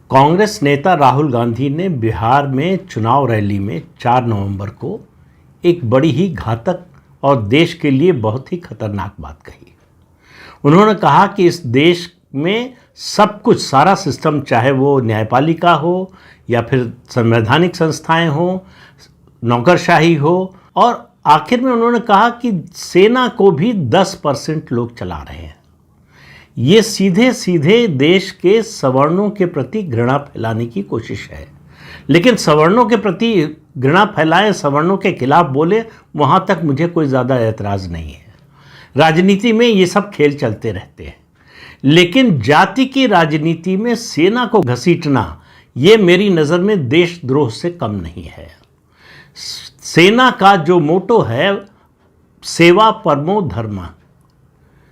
कांग्रेस नेता राहुल गांधी ने बिहार में चुनाव रैली में 4 नवंबर को एक बड़ी ही घातक और देश के लिए बहुत ही खतरनाक बात कही। उन्होंने कहा कि इस देश में सब कुछ, सारा सिस्टम, चाहे वो न्यायपालिका हो या फिर संवैधानिक संस्थाएं हो, नौकरशाही हो, और आखिर में उन्होंने कहा कि सेना को भी 10% लोग चला रहे हैं। ये सीधे सीधे देश के सवर्णों के प्रति घृणा फैलाने की कोशिश है। लेकिन सवर्णों के प्रति घृणा फैलाएं, सवर्णों के खिलाफ बोले, वहाँ तक मुझे कोई ज़्यादा ऐतराज़ नहीं है। राजनीति में ये सब खेल चलते रहते हैं, लेकिन जाति की राजनीति में सेना को घसीटना, ये मेरी नज़र में देशद्रोह से कम नहीं है। सेना का जो मोटो है, सेवा परमो धर्म,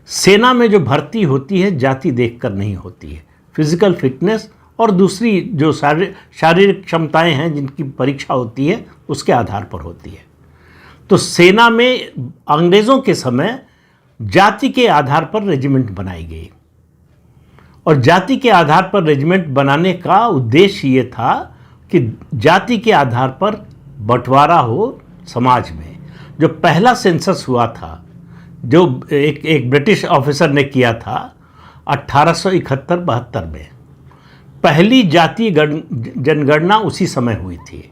सेना में जो भर्ती होती है जाति देखकर नहीं होती है, फिजिकल फिटनेस और दूसरी जो शारीरिक क्षमताएं हैं जिनकी परीक्षा होती है उसके आधार पर होती है। तो सेना में अंग्रेज़ों के समय जाति के आधार पर रेजिमेंट बनाई गई, और जाति के आधार पर रेजिमेंट बनाने का उद्देश्य ये था कि जाति के आधार पर बंटवारा हो समाज में। जो पहला सेंसस हुआ था, जो एक ब्रिटिश ऑफिसर ने किया था 1871-72 में, पहली जातीय जनगणना उसी समय हुई थी।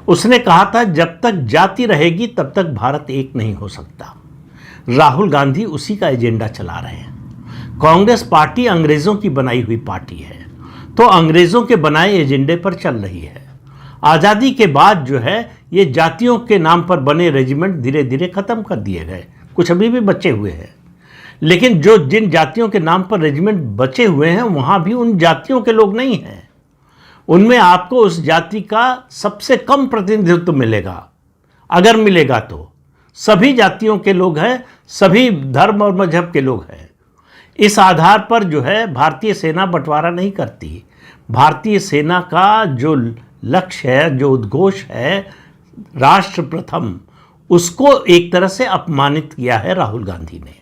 उसने कहा था जब तक जाति रहेगी तब तक भारत एक नहीं हो सकता। राहुल गांधी उसी का एजेंडा चला रहे हैं। कांग्रेस पार्टी अंग्रेज़ों की बनाई हुई पार्टी है, तो अंग्रेज़ों के बनाए एजेंडे पर चल रही है। आज़ादी के बाद जो है ये जातियों के नाम पर बने रेजिमेंट धीरे धीरे ख़त्म कर दिए गए, कुछ अभी भी बचे हुए हैं। लेकिन जिन जातियों के नाम पर रेजिमेंट बचे हुए हैं वहाँ भी उन जातियों के लोग नहीं हैं। उनमें आपको उस जाति का सबसे कम प्रतिनिधित्व मिलेगा, अगर मिलेगा तो। सभी जातियों के लोग हैं, सभी धर्म और मजहब के लोग हैं। इस आधार पर जो है भारतीय सेना बंटवारा नहीं करती। भारतीय सेना का जो लक्ष्य है, जो उद्घोष है, राष्ट्र प्रथम, उसको एक तरह से अपमानित किया है राहुल गांधी ने।